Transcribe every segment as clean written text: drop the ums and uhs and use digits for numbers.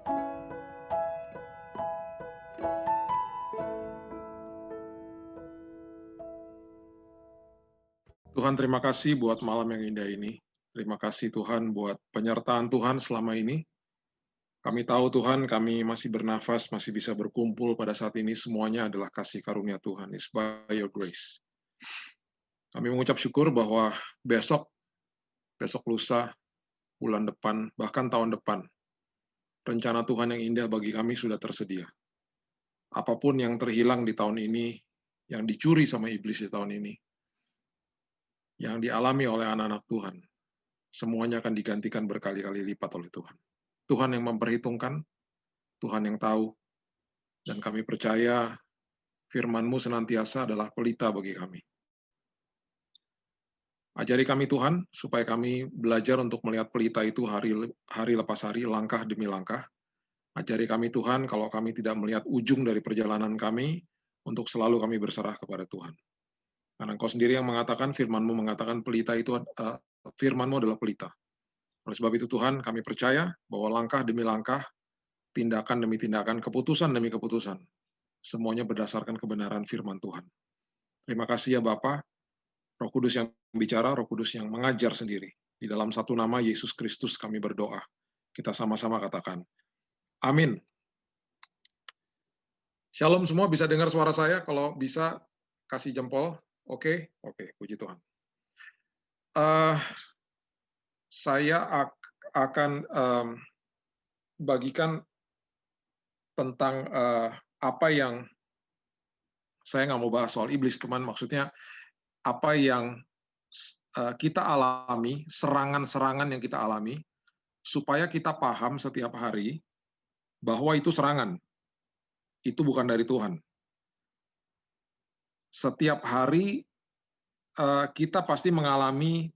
Tuhan, terima kasih buat malam yang indah ini. Terima kasih Tuhan buat penyertaan Tuhan selama ini. Kami tahu Tuhan, kami masih bernafas, masih bisa berkumpul pada saat ini, semuanya adalah kasih karunia Tuhan. It's by your grace. Kami mengucap syukur bahwa besok lusa, bulan depan, bahkan tahun depan, rencana Tuhan yang indah bagi kami sudah tersedia. Apapun yang terhilang di tahun ini, yang dicuri sama iblis di tahun ini, yang dialami oleh anak-anak Tuhan, semuanya akan digantikan berkali-kali lipat oleh Tuhan. Tuhan yang memperhitungkan, Tuhan yang tahu, dan kami percaya firman-Mu senantiasa adalah pelita bagi kami. Ajari kami Tuhan, supaya kami belajar untuk melihat pelita itu hari lepas hari, langkah demi langkah. Ajari kami Tuhan, kalau kami tidak melihat ujung dari perjalanan kami, untuk selalu kami berserah kepada Tuhan. Karena Engkau sendiri yang mengatakan, firman-Mu mengatakan pelita itu, firman-Mu adalah pelita. Oleh sebab itu Tuhan, kami percaya bahwa langkah demi langkah, tindakan demi tindakan, keputusan demi keputusan, semuanya berdasarkan kebenaran firman Tuhan. Terima kasih ya Bapa, Roh Kudus yang bicara, Roh Kudus yang mengajar sendiri. Di dalam satu nama Yesus Kristus kami berdoa. Kita sama-sama katakan, amin. Shalom semua, bisa dengar suara saya? Kalau bisa, kasih jempol. Oke, puji Tuhan. Saya akan bagikan tentang apa yang saya nggak mau bahas soal iblis, teman. Maksudnya apa yang kita alami, serangan-serangan yang kita alami, supaya kita paham setiap hari bahwa itu serangan, itu bukan dari Tuhan. Setiap hari kita pasti mengalami,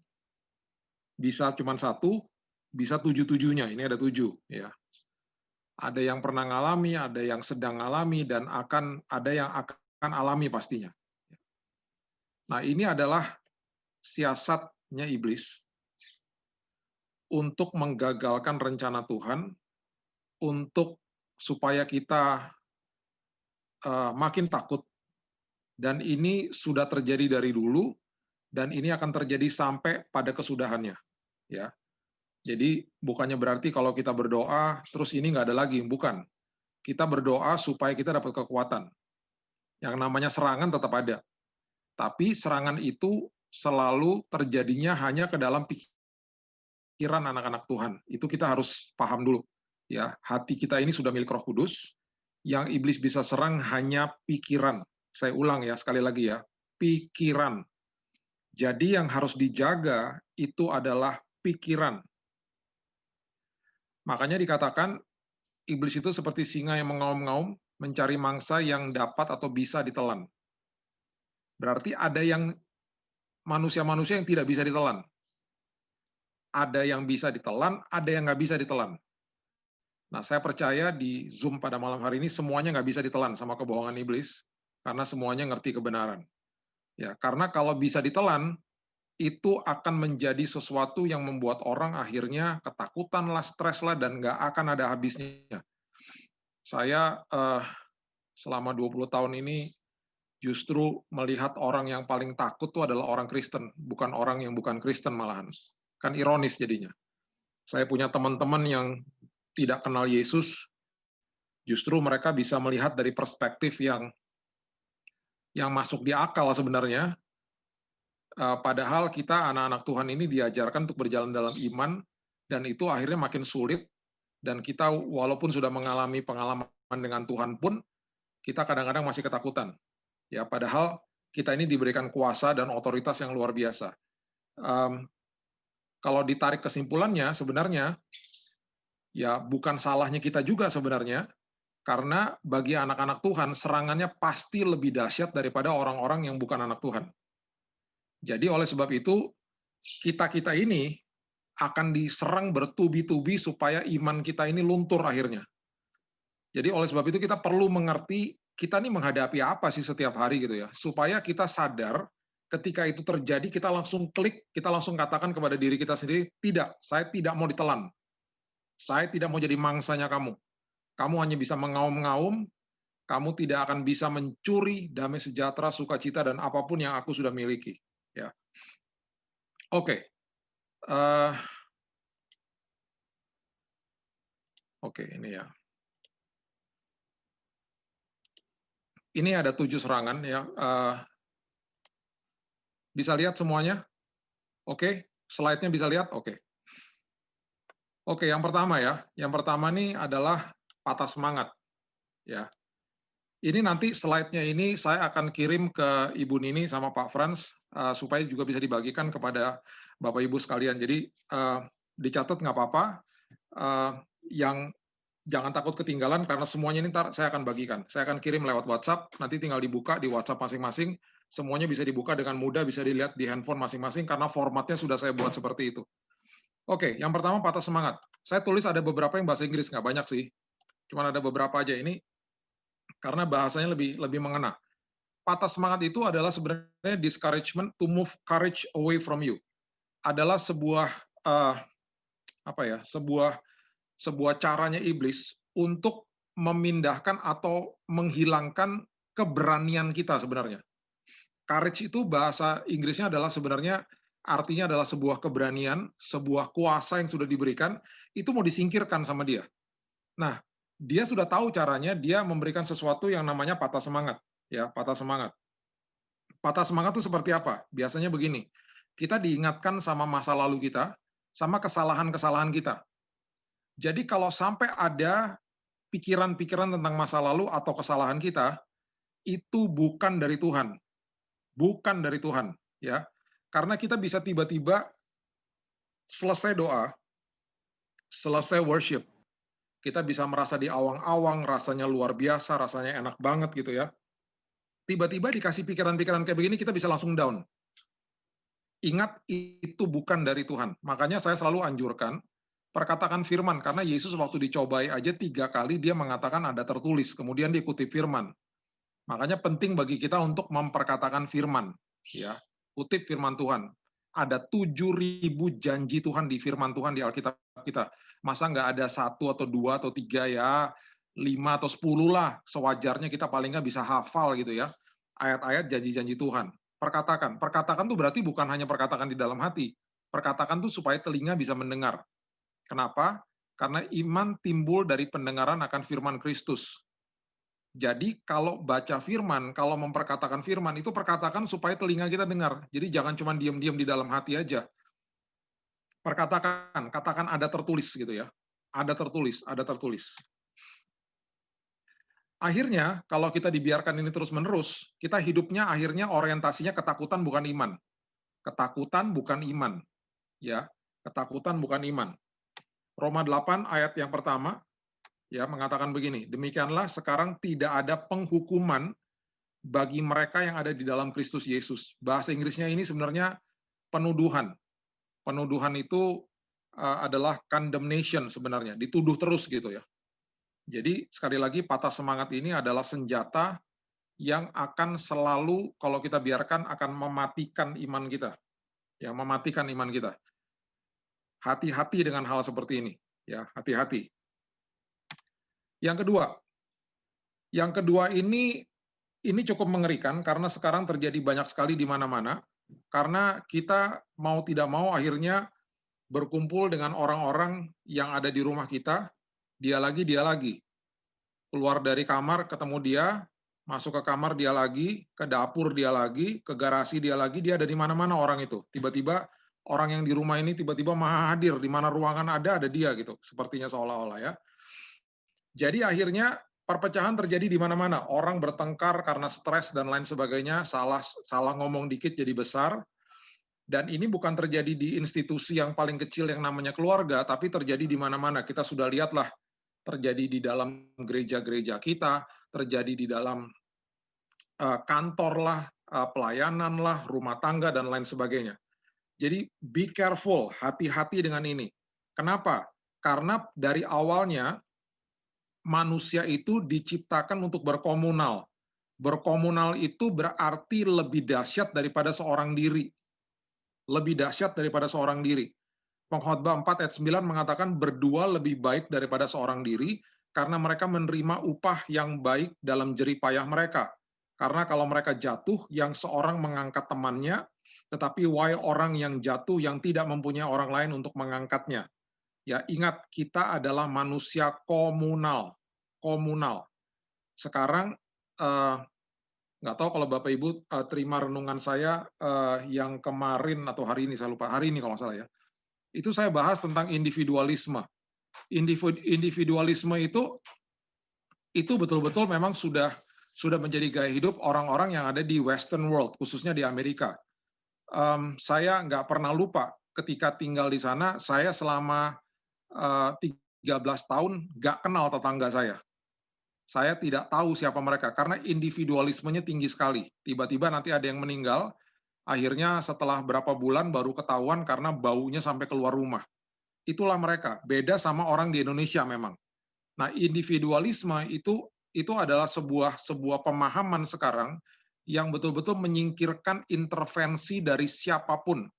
bisa cuma satu, bisa tujuh-tujuhnya. Ini ada 7, ya. Ada yang pernah ngalami, ada yang sedang ngalami, dan ada yang akan alami pastinya. Nah, ini adalah siasatnya iblis untuk menggagalkan rencana Tuhan, supaya kita makin takut. Dan ini sudah terjadi dari dulu, dan ini akan terjadi sampai pada kesudahannya. Ya. Jadi bukannya berarti kalau kita berdoa, terus ini nggak ada lagi. Bukan. Kita berdoa supaya kita dapat kekuatan. Yang namanya serangan tetap ada. Tapi serangan itu selalu terjadinya hanya ke dalam pikiran anak-anak Tuhan. Itu kita harus paham dulu. Ya, hati kita ini sudah milik Roh Kudus. Yang iblis bisa serang hanya pikiran. Saya ulang ya, sekali lagi ya. Pikiran. Jadi yang harus dijaga itu adalah pikiran. Makanya dikatakan, iblis itu seperti singa yang mengaum-ngaum, mencari mangsa yang dapat atau bisa ditelan. Berarti ada yang manusia-manusia yang tidak bisa ditelan. Ada yang bisa ditelan, ada yang nggak bisa ditelan. Nah, saya percaya di Zoom pada malam hari ini semuanya nggak bisa ditelan sama kebohongan iblis, karena semuanya ngerti kebenaran. Ya, karena kalau bisa ditelan, itu akan menjadi sesuatu yang membuat orang akhirnya ketakutan lah, stres lah, dan nggak akan ada habisnya. Saya selama 20 tahun ini justru melihat orang yang paling takut itu adalah orang Kristen, bukan orang yang bukan Kristen malahan. Kan ironis jadinya. Saya punya teman-teman yang tidak kenal Yesus, justru mereka bisa melihat dari perspektif yang masuk di akal sebenarnya. Padahal kita anak-anak Tuhan ini diajarkan untuk berjalan dalam iman, dan itu akhirnya makin sulit, dan kita walaupun sudah mengalami pengalaman dengan Tuhan pun, kita kadang-kadang masih ketakutan. Ya, padahal kita ini diberikan kuasa dan otoritas yang luar biasa. Kalau ditarik kesimpulannya, sebenarnya ya bukan salahnya kita juga sebenarnya, karena bagi anak-anak Tuhan, serangannya pasti lebih dahsyat daripada orang-orang yang bukan anak Tuhan. Jadi oleh sebab itu, kita-kita ini akan diserang bertubi-tubi supaya iman kita ini luntur akhirnya. Jadi oleh sebab itu kita perlu mengerti, kita ini menghadapi apa sih setiap hari gitu ya, supaya kita sadar ketika itu terjadi, kita langsung klik, kita langsung katakan kepada diri kita sendiri, tidak, saya tidak mau ditelan. Saya tidak mau jadi mangsanya kamu. kamu hanya bisa mengaum-ngaum, kamu tidak akan bisa mencuri damai sejahtera, sukacita, dan apapun yang aku sudah miliki. Ya, oke. Eh, oke, ini ya. Ini ada 7 serangan ya. Bisa lihat semuanya? Oke, slide-nya bisa lihat? Oke. Oke, yang pertama ya. Yang pertama nih adalah patah semangat. Ya. Ini nanti slide-nya ini saya akan kirim ke Ibu Nini sama Pak Frans supaya juga bisa dibagikan kepada Bapak Ibu sekalian. Jadi dicatat nggak apa-apa. Eh, yang jangan takut ketinggalan karena semuanya ini ntar saya akan bagikan. Saya akan kirim lewat WhatsApp. Nanti tinggal dibuka di WhatsApp masing-masing. Semuanya bisa dibuka dengan mudah, bisa dilihat di handphone masing-masing karena formatnya sudah saya buat seperti itu. Oke, yang pertama patah semangat. Saya tulis ada beberapa yang bahasa Inggris, nggak banyak sih. Cuma ada beberapa aja ini karena bahasanya lebih mengena. Patah semangat itu adalah sebenarnya discouragement to move courage away from you. Adalah sebuah apa ya? Sebuah caranya iblis untuk memindahkan atau menghilangkan keberanian kita sebenarnya. Courage itu bahasa Inggrisnya adalah sebenarnya artinya adalah sebuah keberanian, sebuah kuasa yang sudah diberikan, itu mau disingkirkan sama dia. Nah, dia sudah tahu caranya, dia memberikan sesuatu yang namanya patah semangat. Ya, patah semangat. Patah semangat itu seperti apa? Biasanya begini, kita diingatkan sama masa lalu kita, sama kesalahan-kesalahan kita. Jadi kalau sampai ada pikiran-pikiran tentang masa lalu atau kesalahan kita, itu bukan dari Tuhan. Bukan dari Tuhan. Ya, karena kita bisa tiba-tiba selesai doa, selesai worship, kita bisa merasa di awang-awang, rasanya luar biasa, rasanya enak banget gitu ya. Tiba-tiba dikasih pikiran-pikiran kayak begini, kita bisa langsung down. Ingat, itu bukan dari Tuhan. Makanya saya selalu anjurkan, perkatakan firman, karena Yesus waktu dicobai aja 3 kali, dia mengatakan ada tertulis, kemudian diikuti firman. Makanya penting bagi kita untuk memperkatakan firman. Ya, kutip firman Tuhan. Ada 7.000 janji Tuhan di firman Tuhan di Alkitab kita. Masa nggak ada 1 atau 2 atau 3 ya, 5 atau 10 lah. Sewajarnya kita paling nggak bisa hafal gitu ya. Ayat-ayat janji-janji Tuhan. Perkatakan. Perkatakan tuh berarti bukan hanya perkatakan di dalam hati. Perkatakan tuh supaya telinga bisa mendengar. Kenapa? Karena iman timbul dari pendengaran akan firman Kristus. Jadi kalau baca firman, kalau memperkatakan firman, itu perkatakan supaya telinga kita dengar. Jadi jangan cuma diam-diam di dalam hati aja. Perkatakan, katakan ada tertulis gitu ya. Ada tertulis, ada tertulis. Akhirnya, kalau kita dibiarkan ini terus-menerus, kita hidupnya akhirnya orientasinya ketakutan bukan iman. Ketakutan bukan iman. Ya, ketakutan bukan iman. Roma 8 ayat yang pertama ya mengatakan begini, demikianlah sekarang tidak ada penghukuman bagi mereka yang ada di dalam Kristus Yesus. Bahasa Inggrisnya ini sebenarnya penuduhan. Penuduhan itu adalah condemnation sebenarnya, dituduh terus gitu ya. Jadi sekali lagi patah semangat ini adalah senjata yang akan selalu kalau kita biarkan akan mematikan iman kita. Ya, mematikan iman kita. Hati-hati dengan hal seperti ini, ya, hati-hati. Yang kedua ini cukup mengerikan karena sekarang terjadi banyak sekali di mana-mana. Karena kita mau tidak mau akhirnya berkumpul dengan orang-orang yang ada di rumah kita, dia lagi. Keluar dari kamar ketemu dia, masuk ke kamar dia lagi, ke dapur dia lagi, ke garasi dia lagi, dia ada di mana-mana orang itu. Tiba-tiba orang yang di rumah ini tiba-tiba maha hadir, di mana ruangan ada dia gitu, sepertinya seolah-olah ya. Jadi akhirnya perpecahan terjadi di mana-mana. Orang bertengkar karena stres dan lain sebagainya, salah ngomong dikit jadi besar. Dan ini bukan terjadi di institusi yang paling kecil yang namanya keluarga, tapi terjadi di mana-mana. Kita sudah lihatlah terjadi di dalam gereja-gereja kita, terjadi di dalam kantor lah, pelayanan lah, rumah tangga dan lain sebagainya. Jadi be careful, hati-hati dengan ini. Kenapa? Karena dari awalnya manusia itu diciptakan untuk berkomunal. Berkomunal itu berarti lebih dahsyat daripada seorang diri. Lebih dahsyat daripada seorang diri. Pengkhotbah 4 ayat 9 mengatakan berdua lebih baik daripada seorang diri, karena mereka menerima upah yang baik dalam jerih payah mereka. Karena kalau mereka jatuh, yang seorang mengangkat temannya, tetapi why orang yang jatuh yang tidak mempunyai orang lain untuk mengangkatnya. Ya, ingat kita adalah manusia komunal, komunal. Sekarang nggak tahu kalau Bapak Ibu terima renungan saya yang kemarin atau hari ini, saya lupa, hari ini kalau nggak salah ya. Itu saya bahas tentang individualisme. Individualisme itu betul-betul memang sudah menjadi gaya hidup orang-orang yang ada di Western world, khususnya di Amerika. Saya nggak pernah lupa ketika tinggal di sana, saya selama 13 tahun nggak kenal tetangga saya. Saya tidak tahu siapa mereka, karena individualismenya tinggi sekali. Tiba-tiba nanti ada yang meninggal, akhirnya setelah berapa bulan baru ketahuan karena baunya sampai keluar rumah. Itulah mereka, beda sama orang di Indonesia memang. Nah, individualisme itu adalah sebuah pemahaman sekarang yang betul-betul menyingkirkan intervensi dari siapapun.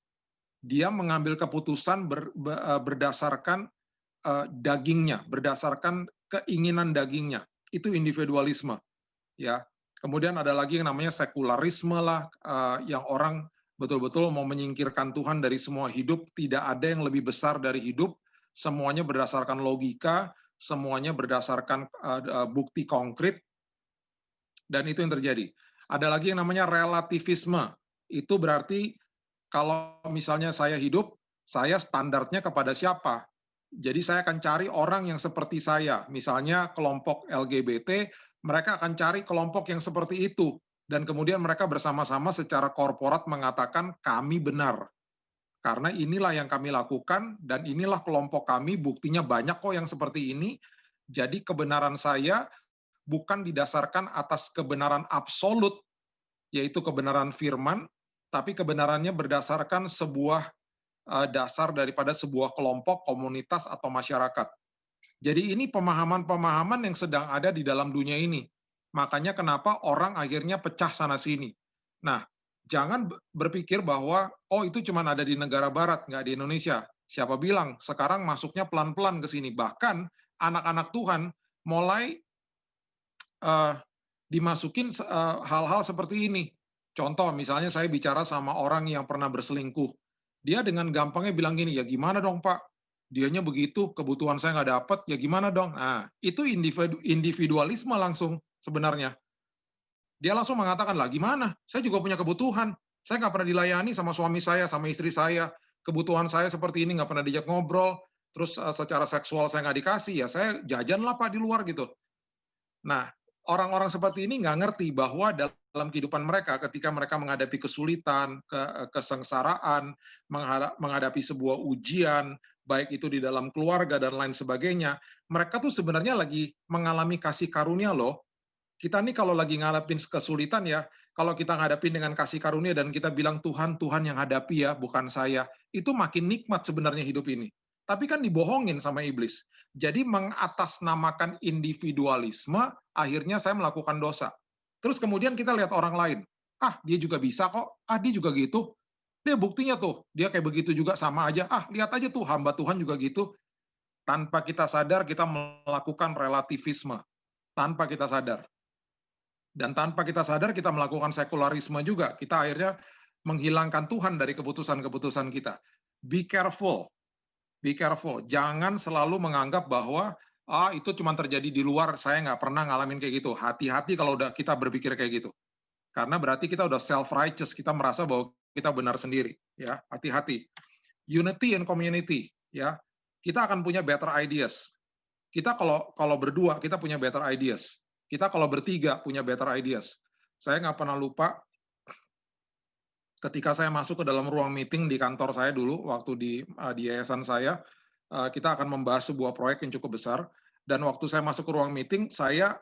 Dia mengambil keputusan berdasarkan dagingnya, berdasarkan keinginan dagingnya. Itu individualisme, ya. Kemudian ada lagi yang namanya sekularisme lah, yang orang betul-betul mau menyingkirkan Tuhan dari semua hidup, tidak ada yang lebih besar dari hidup, semuanya berdasarkan logika, semuanya berdasarkan bukti konkret, dan itu yang terjadi. Ada lagi yang namanya relativisme. Itu berarti kalau misalnya saya hidup, saya standarnya kepada siapa? Jadi saya akan cari orang yang seperti saya. Misalnya kelompok LGBT, mereka akan cari kelompok yang seperti itu. Dan kemudian mereka bersama-sama secara korporat mengatakan kami benar. Karena inilah yang kami lakukan dan inilah kelompok kami, buktinya banyak kok yang seperti ini. Jadi kebenaran saya bukan didasarkan atas kebenaran absolut, yaitu kebenaran firman, tapi kebenarannya berdasarkan sebuah dasar daripada sebuah kelompok, komunitas, atau masyarakat. Jadi ini pemahaman-pemahaman yang sedang ada di dalam dunia ini. Makanya kenapa orang akhirnya pecah sana-sini. Nah, jangan berpikir bahwa, oh itu cuma ada di negara barat, nggak di Indonesia. Siapa bilang, sekarang masuknya pelan-pelan ke sini. Bahkan anak-anak Tuhan mulai dimasukin hal-hal seperti ini. Contoh, misalnya saya bicara sama orang yang pernah berselingkuh. Dia dengan gampangnya bilang gini, ya gimana dong Pak? Dianya begitu, kebutuhan saya nggak dapat, ya gimana dong? Nah, itu individualisme langsung sebenarnya. Dia langsung mengatakan, lah gimana? Saya juga punya kebutuhan. Saya nggak pernah dilayani sama suami saya, sama istri saya. Kebutuhan saya seperti ini, nggak pernah diajak ngobrol. Terus secara seksual saya nggak dikasih, ya saya jajan lah Pak di luar gitu. Nah, orang-orang seperti ini nggak ngerti bahwa dalam kehidupan mereka, ketika mereka menghadapi kesulitan, kesengsaraan, menghadapi sebuah ujian, baik itu di dalam keluarga dan lain sebagainya, mereka tuh sebenarnya lagi mengalami kasih karunia loh. Kita nih kalau lagi ngadapin kesulitan ya, kalau kita ngadapin dengan kasih karunia dan kita bilang Tuhan, Tuhan yang hadapi ya, bukan saya, itu makin nikmat sebenarnya hidup ini. Tapi kan dibohongin sama iblis. Jadi mengatasnamakan individualisme, akhirnya saya melakukan dosa. Terus kemudian kita lihat orang lain. Ah, dia juga bisa kok. Ah, dia juga gitu. Dia buktinya tuh, dia kayak begitu juga sama aja. Ah, lihat aja tuh, hamba Tuhan juga gitu. Tanpa kita sadar, kita melakukan relativisme. Tanpa kita sadar. Dan tanpa kita sadar, kita melakukan sekularisme juga. Kita akhirnya menghilangkan Tuhan dari keputusan-keputusan kita. Be careful. Be careful. Jangan selalu menganggap bahwa itu cuma terjadi di luar, saya nggak pernah ngalamin kayak gitu. Hati-hati kalau udah kita berpikir kayak gitu. Karena berarti kita udah self-righteous, kita merasa bahwa kita benar sendiri. Ya, hati-hati. Unity and community. Ya, kita akan punya better ideas. Kita kalau berdua, kita punya better ideas. Kita kalau bertiga punya better ideas. Saya nggak pernah lupa ketika saya masuk ke dalam ruang meeting di kantor saya dulu, waktu di yayasan saya, kita akan membahas sebuah proyek yang cukup besar. Dan waktu saya masuk ke ruang meeting, saya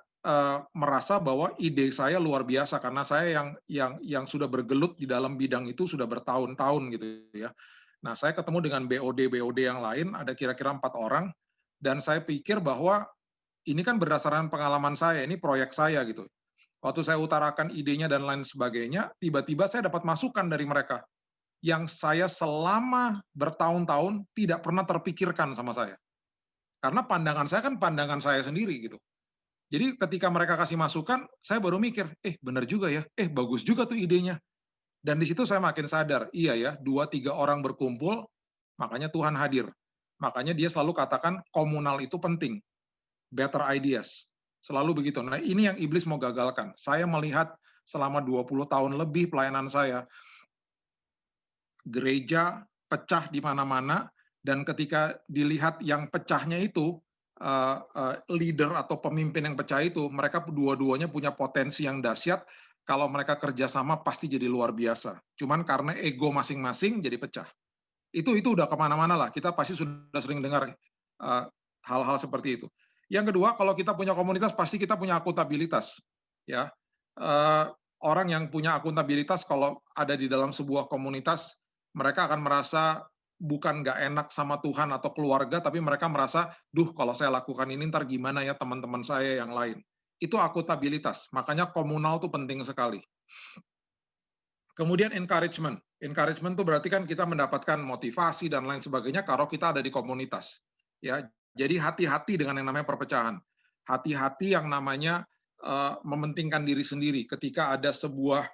merasa bahwa ide saya luar biasa karena saya yang sudah bergelut di dalam bidang itu sudah bertahun-tahun gitu ya. Nah, saya ketemu dengan BOD yang lain, ada kira-kira 4 orang, dan saya pikir bahwa ini kan berdasarkan pengalaman saya, ini proyek saya gitu. Waktu saya utarakan idenya dan lain sebagainya, tiba-tiba saya dapat masukan dari mereka yang saya selama bertahun-tahun tidak pernah terpikirkan sama saya. Karena pandangan saya kan pandangan saya sendiri gitu. Jadi ketika mereka kasih masukan, saya baru mikir, benar juga ya, bagus juga tuh idenya. Dan di situ saya makin sadar, iya ya, 2, 3 orang berkumpul, makanya Tuhan hadir. Makanya dia selalu katakan komunal itu penting, better ideas. Selalu begitu. Nah, ini yang iblis mau gagalkan. Saya melihat selama 20 tahun lebih pelayanan saya, gereja pecah di mana-mana, dan ketika dilihat yang pecahnya itu, leader atau pemimpin yang pecah itu, mereka dua-duanya punya potensi yang dahsyat, kalau mereka kerjasama pasti jadi luar biasa. Cuman karena ego masing-masing jadi pecah. Itu udah kemana-mana lah, kita pasti sudah sering dengar hal-hal seperti itu. Yang kedua, kalau kita punya komunitas, pasti kita punya akuntabilitas. Ya, orang yang punya akuntabilitas kalau ada di dalam sebuah komunitas, mereka akan merasa bukan nggak enak sama Tuhan atau keluarga, tapi mereka merasa, duh kalau saya lakukan ini ntar gimana ya teman-teman saya yang lain. Itu akuntabilitas, makanya komunal itu penting sekali. Kemudian encouragement. Encouragement itu berarti kan kita mendapatkan motivasi dan lain sebagainya kalau kita ada di komunitas. Ya, jadi hati-hati dengan yang namanya perpecahan. Hati-hati yang namanya mementingkan diri sendiri. Ketika ada sebuah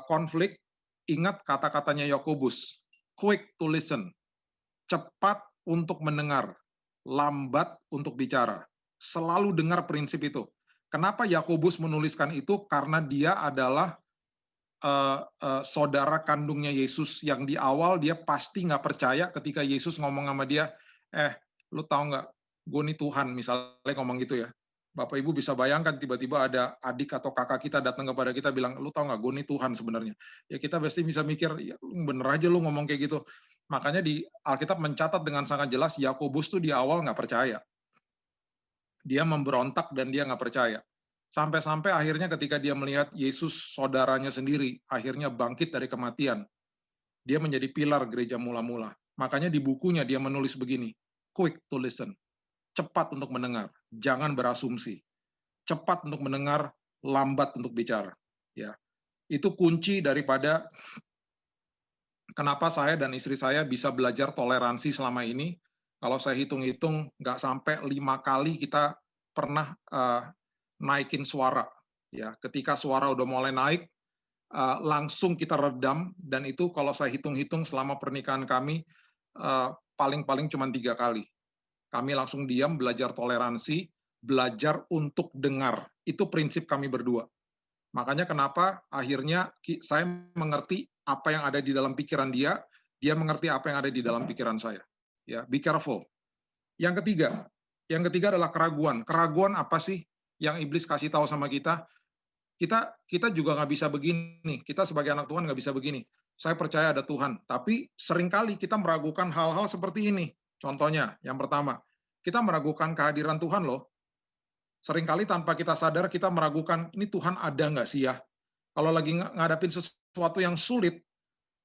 konflik, ingat kata-katanya Yakobus, quick to listen, cepat untuk mendengar, lambat untuk bicara. Selalu dengar prinsip itu. Kenapa Yakobus menuliskan itu? Karena dia adalah saudara kandungnya Yesus yang di awal dia pasti nggak percaya ketika Yesus ngomong sama dia, lu tahu nggak, gue nih Tuhan, misalnya ngomong gitu ya. Bapak Ibu bisa bayangkan tiba-tiba ada adik atau kakak kita datang kepada kita bilang, lu tahu nggak, gue nih Tuhan sebenarnya. Ya kita pasti bisa mikir, ya, bener aja lu ngomong kayak gitu. Makanya di Alkitab mencatat dengan sangat jelas, Yakobus tuh di awal nggak percaya. Dia memberontak dan dia nggak percaya. Sampai-sampai akhirnya ketika dia melihat Yesus saudaranya sendiri, akhirnya bangkit dari kematian. Dia menjadi pilar gereja mula-mula. Makanya di bukunya dia menulis begini, quick to listen, cepat untuk mendengar, jangan berasumsi. Cepat untuk mendengar, lambat untuk bicara. Ya, itu kunci daripada kenapa saya dan istri saya bisa belajar toleransi selama ini. Kalau saya hitung-hitung, nggak sampai 5 kali kita pernah naikin suara. Ya, ketika suara udah mulai naik, langsung kita redam, dan itu kalau saya hitung-hitung selama pernikahan kami, paling-paling cuma 3 kali. Kami langsung diam, belajar toleransi, belajar untuk dengar. Itu prinsip kami berdua. Makanya kenapa akhirnya saya mengerti apa yang ada di dalam pikiran dia, dia mengerti apa yang ada di dalam pikiran saya. Ya, be careful. Yang ketiga adalah keraguan. Keraguan apa sih yang iblis kasih tahu sama kita? Kita juga nggak bisa begini. Kita sebagai anak Tuhan nggak bisa begini. Saya percaya ada Tuhan, tapi seringkali kita meragukan hal-hal seperti ini. Contohnya, yang pertama, kita meragukan kehadiran Tuhan loh. Seringkali tanpa kita sadar kita meragukan, ini Tuhan ada nggak sih ya? Kalau lagi ngadapin sesuatu yang sulit,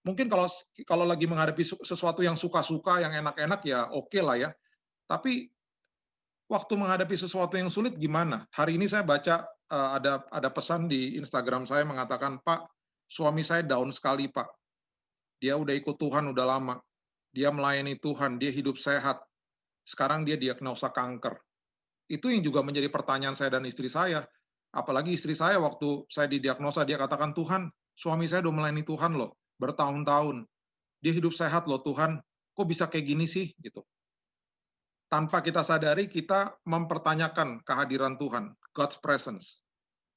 mungkin kalau lagi menghadapi sesuatu yang suka-suka, yang enak-enak ya oke lah ya. Tapi waktu menghadapi sesuatu yang sulit gimana? Hari ini saya baca ada pesan di Instagram saya mengatakan, Pak, suami saya down sekali Pak. Dia udah ikut Tuhan udah lama. Dia melayani Tuhan, dia hidup sehat. Sekarang dia diagnosa kanker. Itu yang juga menjadi pertanyaan saya dan istri saya. Apalagi istri saya waktu saya didiagnosa, dia katakan, Tuhan, suami saya udah melayani Tuhan loh, bertahun-tahun. Dia hidup sehat loh Tuhan, kok bisa kayak gini sih? Gitu. Tanpa kita sadari, kita mempertanyakan kehadiran Tuhan, God's presence.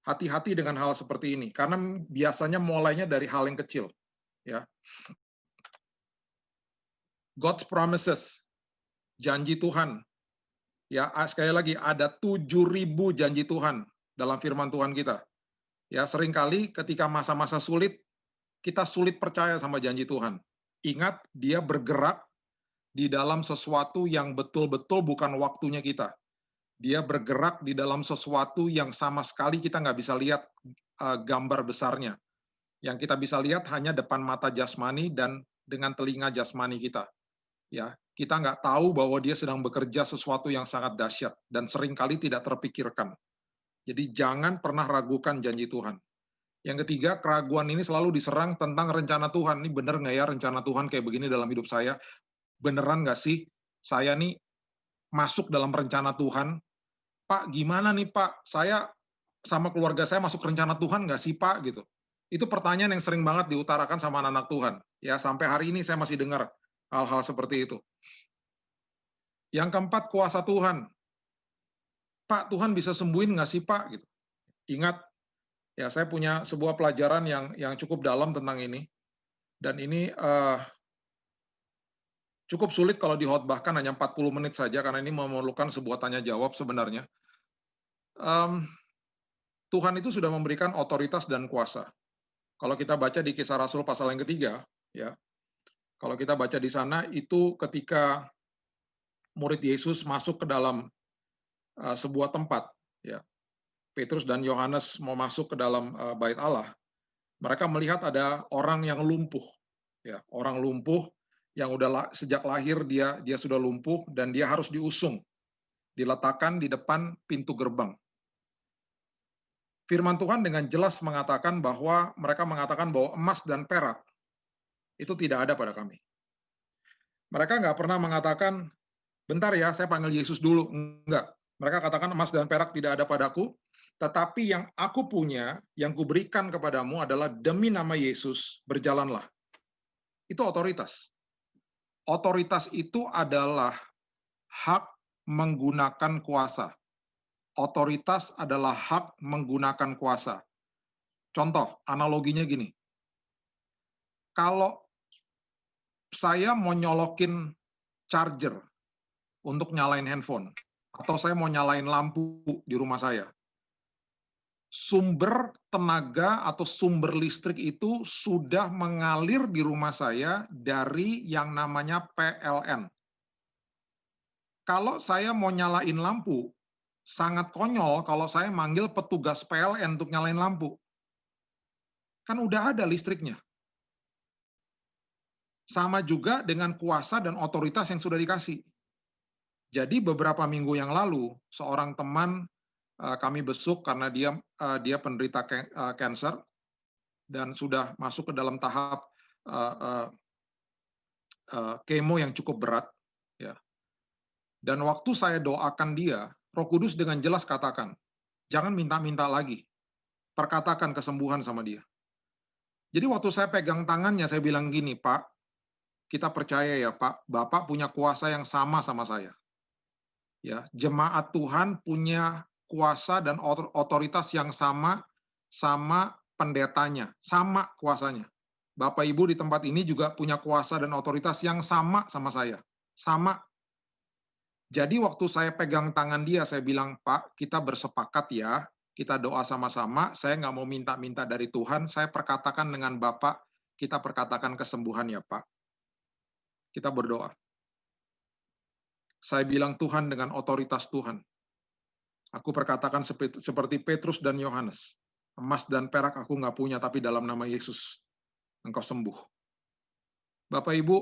Hati-hati dengan hal seperti ini, karena biasanya mulainya dari hal yang kecil. Ya. God's promises, janji Tuhan. Ya, sekali lagi ada 7.000 janji Tuhan dalam firman Tuhan kita. Ya, seringkali ketika masa-masa sulit, kita sulit percaya sama janji Tuhan. Ingat, dia bergerak di dalam sesuatu yang betul-betul bukan waktunya kita. Dia bergerak di dalam sesuatu yang sama sekali kita nggak bisa lihat gambar besarnya. Yang kita bisa lihat hanya depan mata jasmani dan dengan telinga jasmani kita. Ya, kita nggak tahu bahwa dia sedang bekerja sesuatu yang sangat dahsyat dan seringkali tidak terpikirkan. Jadi jangan pernah ragukan janji Tuhan. Yang ketiga, keraguan ini selalu diserang tentang rencana Tuhan. Ini bener nggak ya rencana Tuhan kayak begini dalam hidup saya? Beneran nggak sih? Saya nih masuk dalam rencana Tuhan. Pak, gimana nih Pak? Saya sama keluarga saya masuk rencana Tuhan nggak sih Pak? Gitu. Itu pertanyaan yang sering banget diutarakan sama anak-anak Tuhan. Ya, sampai hari ini saya masih dengar hal-hal seperti itu. Yang keempat, kuasa Tuhan. Pak, Tuhan bisa sembuhin nggak sih Pak? Gitu. Ingat, ya saya punya sebuah pelajaran yang cukup dalam tentang ini. Dan ini cukup sulit kalau dihotbahkan hanya 40 menit saja, karena ini memerlukan sebuah tanya jawab sebenarnya. Tuhan itu sudah memberikan otoritas dan kuasa. Kalau kita baca di Kisah Rasul pasal yang ketiga, ya, kalau kita baca di sana itu ketika murid Yesus masuk ke dalam sebuah tempat, ya, Petrus dan Yohanes mau masuk ke dalam bait Allah, mereka melihat ada orang yang lumpuh, ya, orang lumpuh yang udah sejak lahir dia sudah lumpuh dan dia harus diusung, diletakkan di depan pintu gerbang. Firman Tuhan dengan jelas mengatakan bahwa mereka mengatakan bahwa emas dan perak itu tidak ada pada kami. Mereka nggak pernah mengatakan, bentar ya, saya panggil Yesus dulu. Enggak. Mereka katakan emas dan perak tidak ada padaku, tetapi yang aku punya, yang kuberikan kepadamu adalah demi nama Yesus, berjalanlah. Itu otoritas. Otoritas itu adalah hak menggunakan kuasa. Otoritas adalah hak menggunakan kuasa. Contoh, analoginya gini. Kalau saya mau nyolokin charger untuk nyalain handphone, atau saya mau nyalain lampu di rumah saya, sumber tenaga atau sumber listrik itu sudah mengalir di rumah saya dari yang namanya PLN. Kalau saya mau nyalain lampu, sangat konyol kalau saya manggil petugas PLN untuk nyalain lampu. Kan udah ada listriknya. Sama juga dengan kuasa dan otoritas yang sudah dikasih. Jadi beberapa minggu yang lalu, seorang teman kami besuk karena dia penderita kanker dan sudah masuk ke dalam tahap kemo yang cukup berat, ya. Dan waktu saya doakan dia, Roh Kudus dengan jelas katakan, jangan minta-minta lagi, perkatakan kesembuhan sama dia. Jadi waktu saya pegang tangannya, saya bilang gini, Pak, kita percaya ya Pak, Bapak punya kuasa yang sama sama saya. Ya, jemaat Tuhan punya kuasa dan otoritas yang sama pendetanya, sama kuasanya. Bapak Ibu di tempat ini juga punya kuasa dan otoritas yang sama sama saya. Sama. Jadi waktu saya pegang tangan dia, saya bilang, Pak, kita bersepakat ya, kita doa sama-sama, saya nggak mau minta-minta dari Tuhan, saya perkatakan dengan Bapak, kita perkatakan kesembuhan ya Pak. Kita berdoa. Saya bilang Tuhan dengan otoritas Tuhan. Aku perkatakan seperti Petrus dan Yohanes. Emas dan perak aku nggak punya, tapi dalam nama Yesus, engkau sembuh. Bapak Ibu,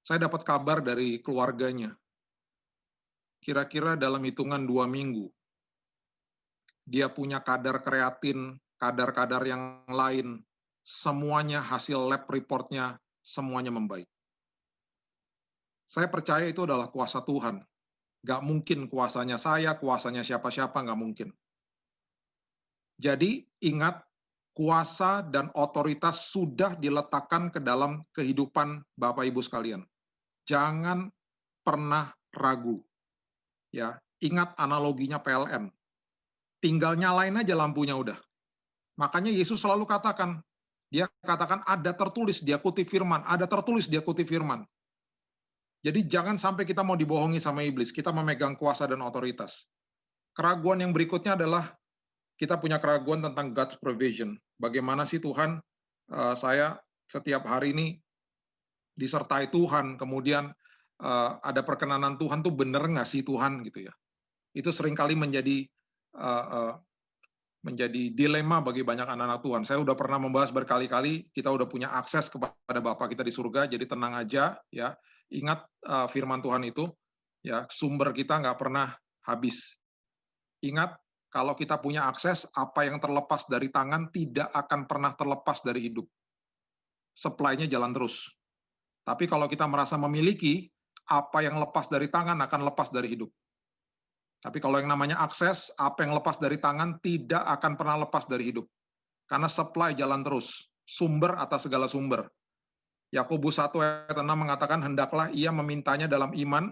saya dapat kabar dari keluarganya. Kira-kira dalam hitungan 2 minggu, dia punya kadar kreatin, kadar-kadar yang lain, semuanya hasil lab report-nya, semuanya membaik. Saya percaya itu adalah kuasa Tuhan. Nggak mungkin kuasanya saya, kuasanya siapa-siapa, nggak mungkin. Jadi ingat, kuasa dan otoritas sudah diletakkan ke dalam kehidupan Bapak Ibu sekalian. Jangan pernah ragu. Ya, ingat analoginya PLN. Tinggal nyalain aja lampunya udah. Makanya Yesus selalu katakan, dia katakan ada tertulis, dia kutip firman, ada tertulis, dia kutip firman. Jadi jangan sampai kita mau dibohongi sama iblis, kita memegang kuasa dan otoritas. Keraguan yang berikutnya adalah kita punya keraguan tentang God's provision. Bagaimana sih Tuhan, saya setiap hari ini disertai Tuhan, kemudian ada perkenanan Tuhan tuh bener nggak sih Tuhan gitu ya. Itu seringkali menjadi dilema bagi banyak anak-anak Tuhan. Saya udah pernah membahas berkali-kali, kita udah punya akses kepada Bapa kita di surga, jadi tenang aja ya. Ingat firman Tuhan itu, ya, sumber kita nggak pernah habis. Ingat, kalau kita punya akses, apa yang terlepas dari tangan tidak akan pernah terlepas dari hidup. Supply-nya jalan terus. Tapi kalau kita merasa memiliki, apa yang lepas dari tangan akan lepas dari hidup. Tapi kalau yang namanya akses, apa yang lepas dari tangan tidak akan pernah lepas dari hidup. Karena supply jalan terus, sumber atas segala sumber. Yakobus 1 ayat 6 mengatakan, hendaklah ia memintanya dalam iman,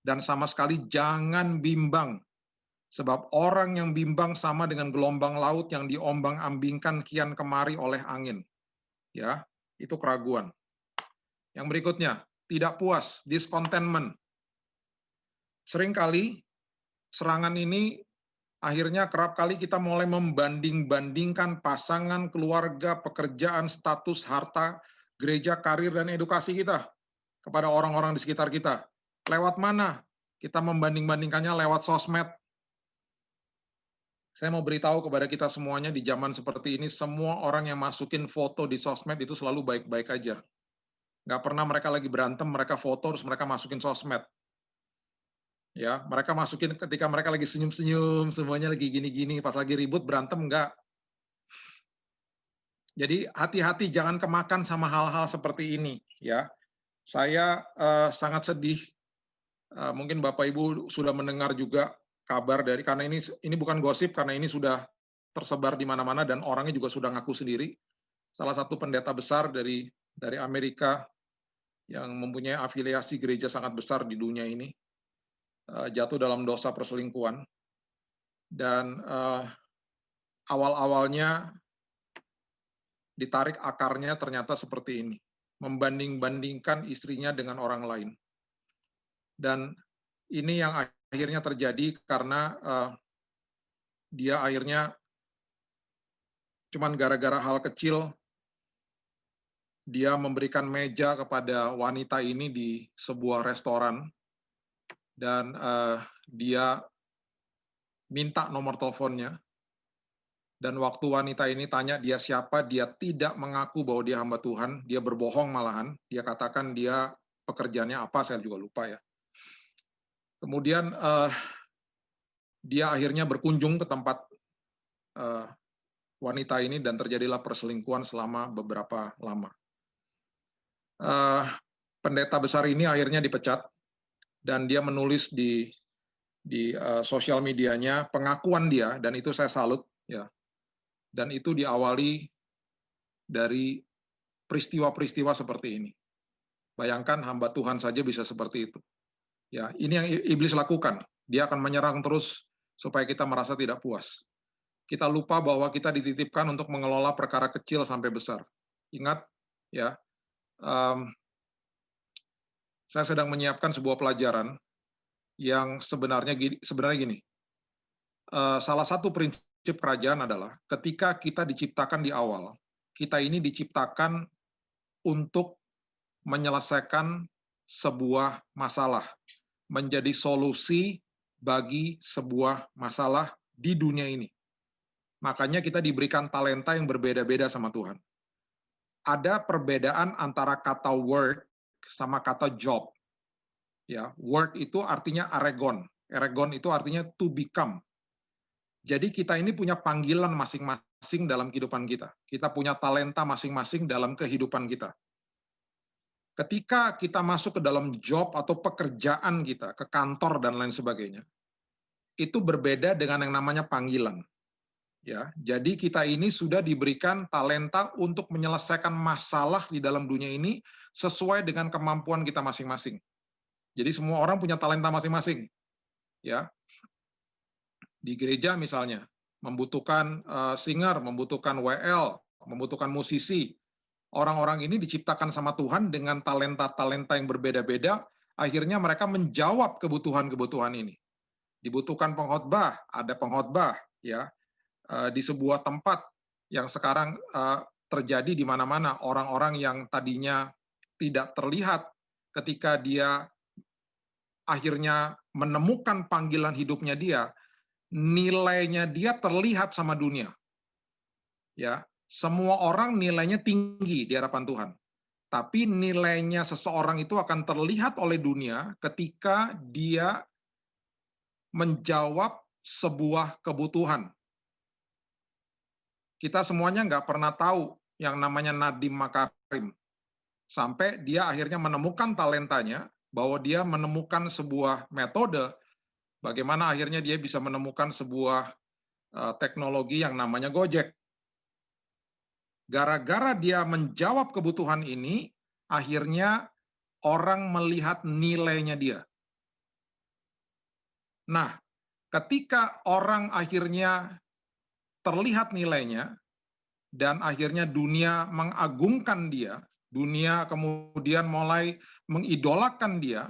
dan sama sekali jangan bimbang. Sebab orang yang bimbang sama dengan gelombang laut yang diombang-ambingkan kian kemari oleh angin. Ya, itu keraguan. Yang berikutnya, tidak puas, discontentment. Seringkali serangan ini akhirnya kerap kali kita mulai membanding-bandingkan pasangan, keluarga, pekerjaan, status, harta, gereja, karir, dan edukasi kita kepada orang-orang di sekitar kita. Lewat mana? Kita membanding-bandingkannya lewat sosmed. Saya mau beritahu kepada kita semuanya di zaman seperti ini, semua orang yang masukin foto di sosmed itu selalu baik-baik aja. Nggak pernah mereka lagi berantem, mereka foto, terus mereka masukin sosmed. Ya, mereka masukin ketika mereka lagi senyum-senyum, semuanya lagi gini-gini, pas lagi ribut berantem enggak. Jadi hati-hati jangan kemakan sama hal-hal seperti ini, ya. Saya sangat sedih. Mungkin Bapak Ibu sudah mendengar juga kabar dari, karena ini bukan gosip, karena ini sudah tersebar di mana-mana dan orangnya juga sudah ngaku sendiri. Salah satu pendeta besar dari Amerika yang mempunyai afiliasi gereja sangat besar di dunia ini jatuh dalam dosa perselingkuhan. Dan awal-awalnya ditarik akarnya ternyata seperti ini, membanding-bandingkan istrinya dengan orang lain. Dan ini yang akhirnya terjadi karena dia akhirnya cuman gara-gara hal kecil, dia memberikan meja kepada wanita ini di sebuah restoran, dan dia minta nomor teleponnya. Dan waktu wanita ini tanya dia siapa, dia tidak mengaku bahwa dia hamba Tuhan, dia berbohong malahan, dia katakan dia pekerjaannya apa, saya juga lupa ya. Kemudian dia akhirnya berkunjung ke tempat wanita ini dan terjadilah perselingkuhan selama beberapa lama. Pendeta besar ini akhirnya dipecat dan dia menulis di sosial medianya pengakuan dia, dan itu saya salut ya. Dan itu diawali dari peristiwa-peristiwa seperti ini. Bayangkan hamba Tuhan saja bisa seperti itu. Ya, ini yang iblis lakukan. Dia akan menyerang terus supaya kita merasa tidak puas. Kita lupa bahwa kita dititipkan untuk mengelola perkara kecil sampai besar. Ingat, ya, saya sedang menyiapkan sebuah pelajaran yang sebenarnya gini. Salah satu prinsip kerajaan adalah ketika kita diciptakan di awal, kita ini diciptakan untuk menyelesaikan sebuah masalah, menjadi solusi bagi sebuah masalah di dunia ini. Makanya kita diberikan talenta yang berbeda-beda sama Tuhan. Ada perbedaan antara kata work sama kata job. Ya, work itu artinya aregon. Aregon itu artinya to become. Jadi kita ini punya panggilan masing-masing dalam kehidupan kita. Kita punya talenta masing-masing dalam kehidupan kita. Ketika kita masuk ke dalam job atau pekerjaan kita, ke kantor dan lain sebagainya, itu berbeda dengan yang namanya panggilan. Ya, jadi kita ini sudah diberikan talenta untuk menyelesaikan masalah di dalam dunia ini sesuai dengan kemampuan kita masing-masing. Jadi semua orang punya talenta masing-masing. Ya. Di gereja misalnya, membutuhkan singer, membutuhkan WL, membutuhkan musisi. Orang-orang ini diciptakan sama Tuhan dengan talenta-talenta yang berbeda-beda, akhirnya mereka menjawab kebutuhan-kebutuhan ini. Dibutuhkan pengkhotbah, ada pengkhotbah, ya. Di sebuah tempat yang sekarang terjadi di mana-mana, orang-orang yang tadinya tidak terlihat ketika dia akhirnya menemukan panggilan hidupnya dia, nilainya dia terlihat sama dunia. Ya, semua orang nilainya tinggi di hadapan Tuhan. Tapi nilainya seseorang itu akan terlihat oleh dunia ketika dia menjawab sebuah kebutuhan. Kita semuanya nggak pernah tahu yang namanya Nadiem Makarim. Sampai dia akhirnya menemukan talentanya, bahwa dia menemukan sebuah metode bagaimana akhirnya dia bisa menemukan sebuah teknologi yang namanya Gojek. Gara-gara dia menjawab kebutuhan ini, akhirnya orang melihat nilainya dia. Nah, ketika orang akhirnya terlihat nilainya, dan akhirnya dunia mengagungkan dia, dunia kemudian mulai mengidolakan dia,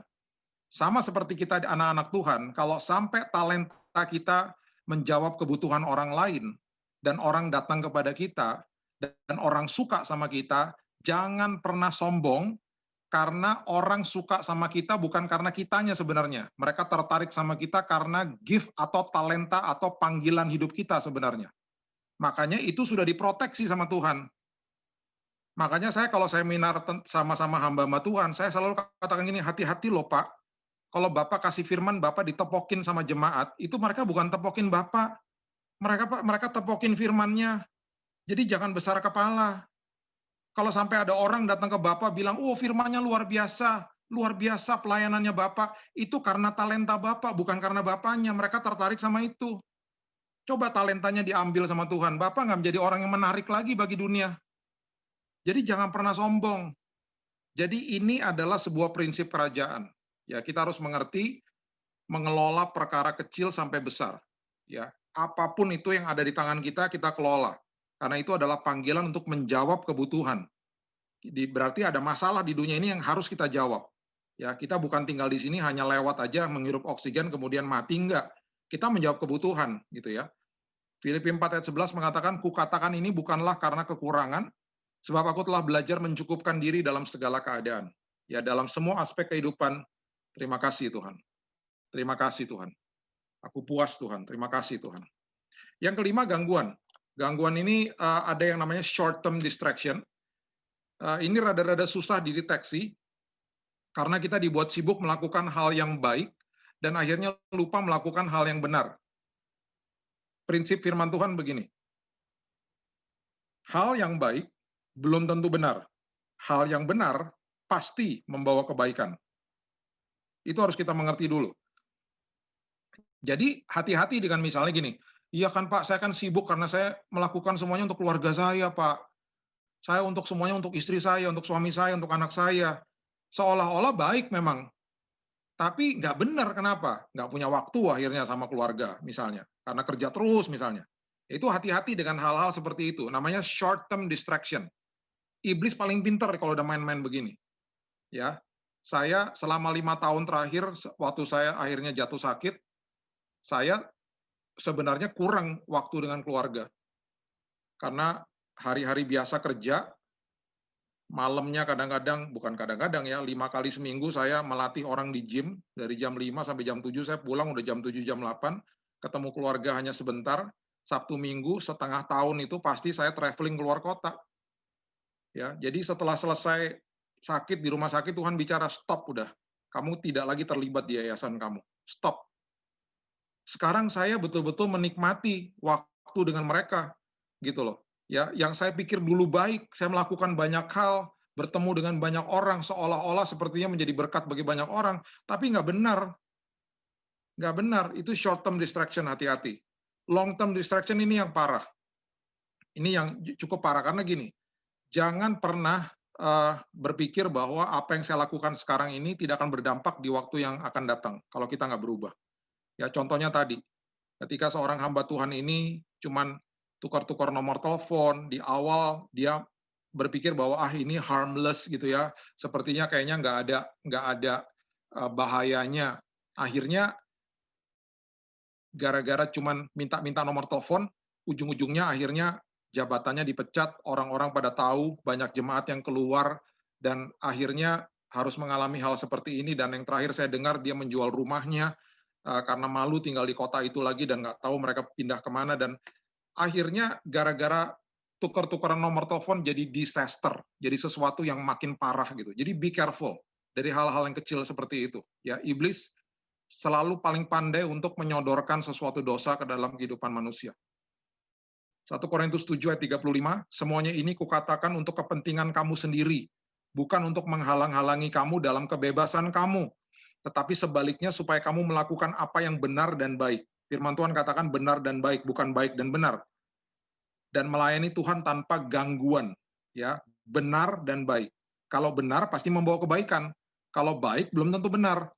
sama seperti kita anak-anak Tuhan, kalau sampai talenta kita menjawab kebutuhan orang lain, dan orang datang kepada kita, dan orang suka sama kita, jangan pernah sombong, karena orang suka sama kita bukan karena kitanya sebenarnya. Mereka tertarik sama kita karena gift atau talenta atau panggilan hidup kita sebenarnya. Makanya itu sudah diproteksi sama Tuhan. Makanya saya kalau seminar sama-sama hamba-hamba Tuhan, saya selalu katakan gini, hati-hati loh Pak, kalau Bapak kasih firman, Bapak ditepokin sama jemaat, itu mereka bukan tepokin Bapak, mereka tepokin firmannya. Jadi jangan besar kepala. Kalau sampai ada orang datang ke Bapak bilang, oh firmannya luar biasa pelayanannya Bapak, itu karena talenta Bapak, bukan karena Bapaknya, mereka tertarik sama itu. Coba talentanya diambil sama Tuhan, Bapak nggak menjadi orang yang menarik lagi bagi dunia. Jadi jangan pernah sombong. Jadi ini adalah sebuah prinsip kerajaan. Ya, kita harus mengerti mengelola perkara kecil sampai besar. Ya, apapun itu yang ada di tangan kita, kita kelola. Karena itu adalah panggilan untuk menjawab kebutuhan. Berarti ada masalah di dunia ini yang harus kita jawab. Ya, kita bukan tinggal di sini hanya lewat aja menghirup oksigen kemudian mati, enggak. Kita menjawab kebutuhan, gitu ya. Filipi 4 ayat 11 mengatakan, kukatakan ini bukanlah karena kekurangan, sebab aku telah belajar mencukupkan diri dalam segala keadaan. Ya, dalam semua aspek kehidupan, terima kasih Tuhan. Terima kasih Tuhan. Aku puas Tuhan, terima kasih Tuhan. Yang kelima, gangguan. Gangguan ini ada yang namanya short term distraction. Ini rada-rada susah dideteksi, karena kita dibuat sibuk melakukan hal yang baik, dan akhirnya lupa melakukan hal yang benar. Prinsip firman Tuhan begini, hal yang baik belum tentu benar. Hal yang benar pasti membawa kebaikan. Itu harus kita mengerti dulu. Jadi hati-hati dengan misalnya gini, iya kan Pak, saya kan sibuk karena saya melakukan semuanya untuk keluarga saya Pak. Saya untuk semuanya untuk istri saya, untuk suami saya, untuk anak saya. Seolah-olah baik memang. Tapi nggak benar, kenapa? Nggak punya waktu akhirnya sama keluarga, misalnya. Karena kerja terus, misalnya. Itu hati-hati dengan hal-hal seperti itu. Namanya short term distraction. Iblis paling pintar kalau udah main-main begini. Ya, saya selama 5 tahun terakhir, waktu saya akhirnya jatuh sakit, saya sebenarnya kurang waktu dengan keluarga. Karena hari-hari biasa kerja, malamnya kadang-kadang, bukan kadang-kadang ya, 5 kali seminggu saya melatih orang di gym, dari jam 5 sampai jam 7, saya pulang udah jam 7, jam 8, ketemu keluarga hanya sebentar, Sabtu Minggu, setengah tahun itu pasti saya traveling keluar kota. Ya, jadi setelah selesai sakit di rumah sakit, Tuhan bicara, stop udah, kamu tidak lagi terlibat di yayasan kamu, stop. Sekarang saya betul-betul menikmati waktu dengan mereka, gitu loh. Ya, yang saya pikir dulu baik, saya melakukan banyak hal, bertemu dengan banyak orang, seolah-olah sepertinya menjadi berkat bagi banyak orang, tapi nggak benar. Nggak benar, itu short term distraction, hati-hati. Long term distraction ini yang parah. Ini yang cukup parah, karena gini, jangan pernah berpikir bahwa apa yang saya lakukan sekarang ini tidak akan berdampak di waktu yang akan datang, kalau kita nggak berubah. Ya, contohnya tadi, ketika seorang hamba Tuhan ini cuman tukar-tukar nomor telepon, di awal dia berpikir bahwa ini harmless gitu ya, sepertinya kayaknya nggak ada bahayanya. Akhirnya gara-gara cuman minta-minta nomor telepon, ujung-ujungnya akhirnya jabatannya dipecat, orang-orang pada tahu, banyak jemaat yang keluar, dan akhirnya harus mengalami hal seperti ini. Dan yang terakhir saya dengar dia menjual rumahnya karena malu tinggal di kota itu lagi dan nggak tahu mereka pindah kemana, dan akhirnya gara-gara tukar-tukaran nomor telepon jadi disaster, jadi sesuatu yang makin parah gitu. Jadi be careful dari hal-hal yang kecil seperti itu. Ya, iblis selalu paling pandai untuk menyodorkan sesuatu dosa ke dalam kehidupan manusia. 1 Korintus 7 ayat 35, semuanya ini kukatakan untuk kepentingan kamu sendiri, bukan untuk menghalang-halangi kamu dalam kebebasan kamu, tetapi sebaliknya supaya kamu melakukan apa yang benar dan baik. Firman Tuhan katakan benar dan baik, bukan baik dan benar. Dan melayani Tuhan tanpa gangguan, ya, benar dan baik. Kalau benar pasti membawa kebaikan. Kalau baik belum tentu benar.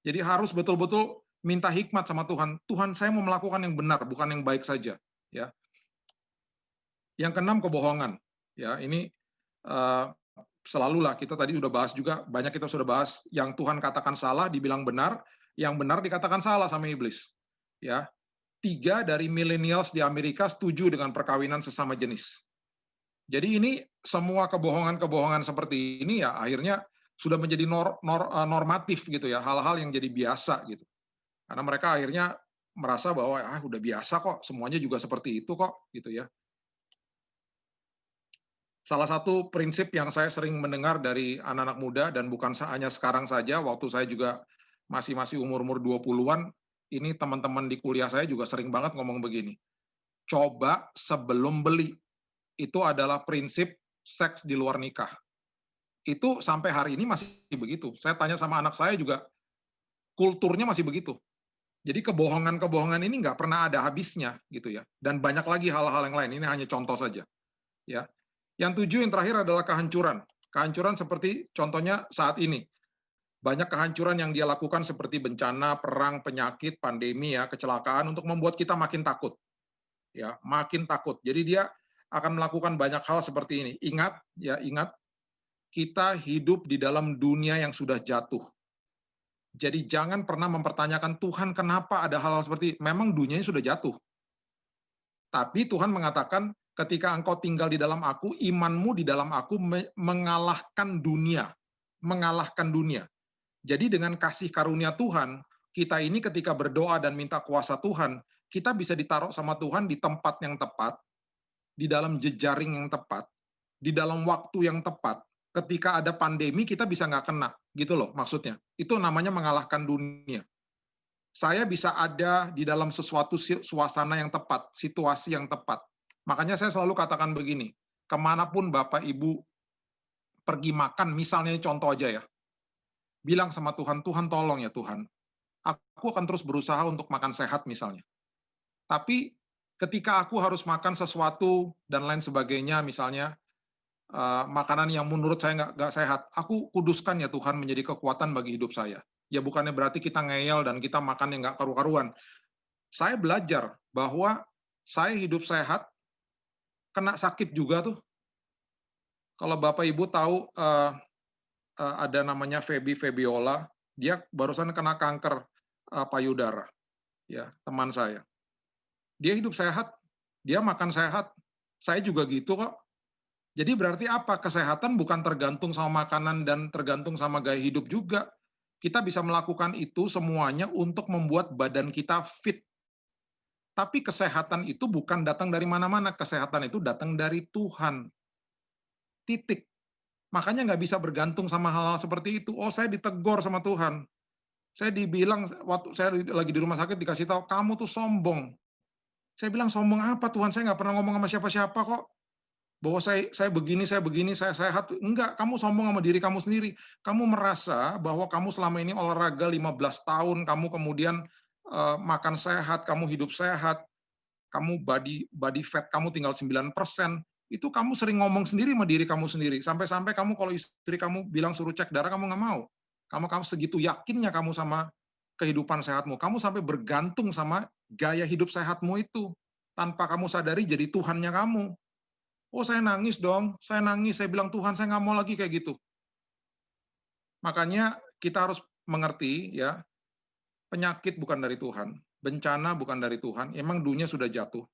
Jadi harus betul-betul minta hikmat sama Tuhan. Tuhan, saya mau melakukan yang benar, bukan yang baik saja, ya. Yang keenam, kebohongan. Ya, ini selalulah kita tadi sudah bahas juga, banyak kita sudah bahas yang Tuhan katakan salah dibilang benar, yang benar dikatakan salah sama iblis. Ya, 3 dari millennials di Amerika setuju dengan perkawinan sesama jenis. Jadi ini semua kebohongan-kebohongan seperti ini ya akhirnya sudah menjadi normatif gitu ya, hal-hal yang jadi biasa gitu. Karena mereka akhirnya merasa bahwa udah biasa kok, semuanya juga seperti itu kok gitu ya. Salah satu prinsip yang saya sering mendengar dari anak-anak muda dan bukan hanya sekarang saja, waktu saya juga masih umur-umur 20-an, ini teman-teman di kuliah saya juga sering banget ngomong begini. Coba sebelum beli. Itu adalah prinsip seks di luar nikah. Itu sampai hari ini masih begitu. Saya tanya sama anak saya juga, kulturnya masih begitu. Jadi kebohongan-kebohongan ini nggak pernah ada habisnya gitu ya. Dan banyak lagi hal-hal yang lain. Ini hanya contoh saja. Ya. Yang 7 yang terakhir adalah kehancuran. Kehancuran seperti contohnya saat ini. Banyak kehancuran yang dia lakukan seperti bencana, perang, penyakit, pandemi ya, kecelakaan untuk membuat kita makin takut. Ya, makin takut. Jadi dia akan melakukan banyak hal seperti ini. Ingat, ya ingat, kita hidup di dalam dunia yang sudah jatuh. Jadi jangan pernah mempertanyakan Tuhan kenapa ada hal-hal seperti ini. Memang dunianya sudah jatuh. Tapi Tuhan mengatakan ketika engkau tinggal di dalam aku, imanmu di dalam aku mengalahkan dunia. Mengalahkan dunia. Jadi dengan kasih karunia Tuhan, kita ini ketika berdoa dan minta kuasa Tuhan, kita bisa ditaruh sama Tuhan di tempat yang tepat, di dalam jejaring yang tepat, di dalam waktu yang tepat. Ketika ada pandemi, kita bisa nggak kena, gitu loh maksudnya. Itu namanya mengalahkan dunia. Saya bisa ada di dalam sesuatu suasana yang tepat, situasi yang tepat. Makanya saya selalu katakan begini, kemanapun Bapak Ibu pergi makan, misalnya contoh aja ya, bilang sama Tuhan, Tuhan tolong ya Tuhan, aku akan terus berusaha untuk makan sehat misalnya. Tapi ketika aku harus makan sesuatu dan lain sebagainya, misalnya makanan yang menurut saya nggak sehat, aku kuduskan ya Tuhan menjadi kekuatan bagi hidup saya. Ya bukannya berarti kita ngeyel dan kita makan yang nggak karu-karuan. Saya belajar bahwa saya hidup sehat, kena sakit juga tuh. Kalau Bapak Ibu tahu ada namanya Febiola, dia barusan kena kanker payudara, ya teman saya. Dia hidup sehat, dia makan sehat, saya juga gitu kok. Jadi berarti apa? Kesehatan bukan tergantung sama makanan dan tergantung sama gaya hidup juga. Kita bisa melakukan itu semuanya untuk membuat badan kita fit. Tapi kesehatan itu bukan datang dari mana-mana. Kesehatan itu datang dari Tuhan. Titik. Makanya nggak bisa bergantung sama hal-hal seperti itu. Oh, saya ditegur sama Tuhan. Saya dibilang, waktu saya lagi di rumah sakit dikasih tahu, kamu tuh sombong. Saya bilang, sombong apa Tuhan? Saya nggak pernah ngomong sama siapa-siapa kok. Bahwa saya begini, saya sehat. Enggak, kamu sombong sama diri kamu sendiri. Kamu merasa bahwa kamu selama ini olahraga 15 tahun, kamu kemudian makan sehat, kamu hidup sehat, kamu body fat kamu tinggal 9%, itu kamu sering ngomong sendiri sama diri kamu sendiri. Sampai-sampai kamu kalau istri kamu bilang suruh cek darah, kamu nggak mau. Kamu segitu yakinnya kamu sama kehidupan sehatmu. Kamu sampai bergantung sama gaya hidup sehatmu itu. Tanpa kamu sadari jadi Tuhannya kamu. Oh, saya nangis dong, saya nangis, saya bilang, Tuhan saya nggak mau lagi kayak gitu. Makanya kita harus mengerti ya, penyakit bukan dari Tuhan, bencana bukan dari Tuhan, emang dunia sudah jatuh.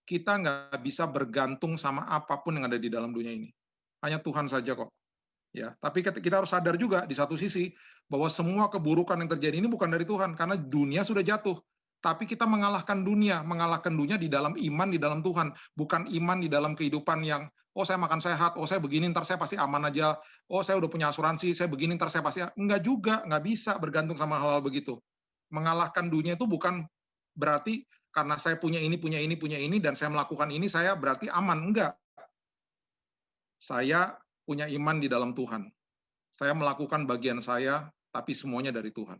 Kita nggak bisa bergantung sama apapun yang ada di dalam dunia ini. Hanya Tuhan saja kok. Ya, tapi kita harus sadar juga di satu sisi bahwa semua keburukan yang terjadi ini bukan dari Tuhan karena dunia sudah jatuh. Tapi kita mengalahkan dunia di dalam iman di dalam Tuhan, bukan iman di dalam kehidupan yang oh saya makan sehat, oh saya begini ntar saya pasti aman aja, oh saya udah punya asuransi, saya begini ntar saya pasti enggak juga, nggak bisa bergantung sama hal-hal begitu. Mengalahkan dunia itu bukan berarti karena saya punya ini dan saya melakukan ini saya berarti aman, enggak. Saya punya iman di dalam Tuhan. Saya melakukan bagian saya, tapi semuanya dari Tuhan.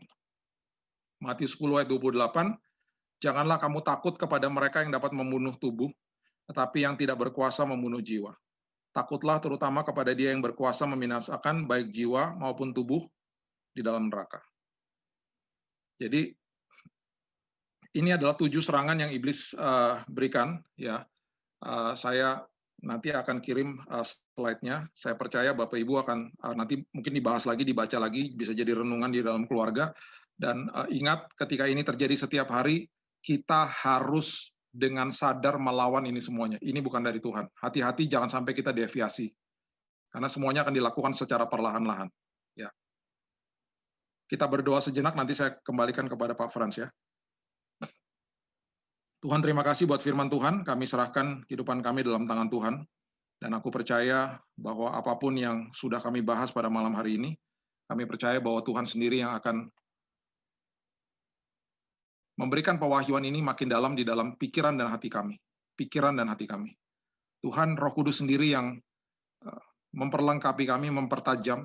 Matius 10 ayat 28, janganlah kamu takut kepada mereka yang dapat membunuh tubuh, tetapi yang tidak berkuasa membunuh jiwa. Takutlah terutama kepada dia yang berkuasa membinasakan baik jiwa maupun tubuh di dalam neraka. Jadi ini adalah 7 serangan yang iblis berikan. Ya, saya nanti akan kirim slide-nya. Saya percaya Bapak Ibu akan nanti mungkin dibahas lagi, dibaca lagi, bisa jadi renungan di dalam keluarga. Dan ingat, ketika ini terjadi setiap hari, kita harus dengan sadar melawan ini semuanya. Ini bukan dari Tuhan. Hati-hati jangan sampai kita deviasi. Karena semuanya akan dilakukan secara perlahan-lahan. Ya. Kita berdoa sejenak, nanti saya kembalikan kepada Pak Frans ya. Tuhan, terima kasih buat firman Tuhan. Kami serahkan kehidupan kami dalam tangan Tuhan. Dan aku percaya bahwa apapun yang sudah kami bahas pada malam hari ini, kami percaya bahwa Tuhan sendiri yang akan memberikan pewahyuan ini makin dalam di dalam pikiran dan hati kami. Pikiran dan hati kami. Tuhan, Roh Kudus sendiri yang memperlengkapi kami, mempertajam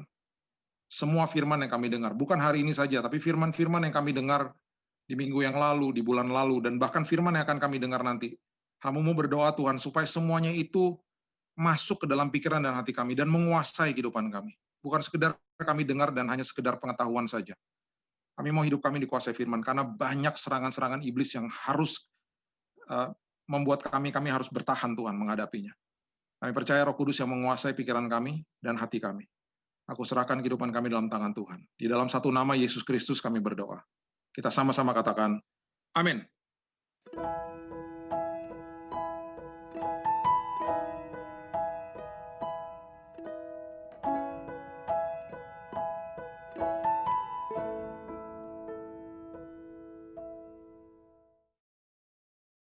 semua firman yang kami dengar. Bukan hari ini saja, tapi firman-firman yang kami dengar di minggu yang lalu, di bulan lalu, dan bahkan firman yang akan kami dengar nanti. Hamba-Mu berdoa Tuhan, supaya semuanya itu masuk ke dalam pikiran dan hati kami, dan menguasai kehidupan kami. Bukan sekedar kami dengar dan hanya sekedar pengetahuan saja. Kami mau hidup kami dikuasai firman, karena banyak serangan-serangan iblis yang harus membuat kami harus bertahan Tuhan menghadapinya. Kami percaya Roh Kudus yang menguasai pikiran kami dan hati kami. Aku serahkan kehidupan kami dalam tangan Tuhan. Di dalam satu nama Yesus Kristus kami berdoa. Kita sama-sama katakan, amin.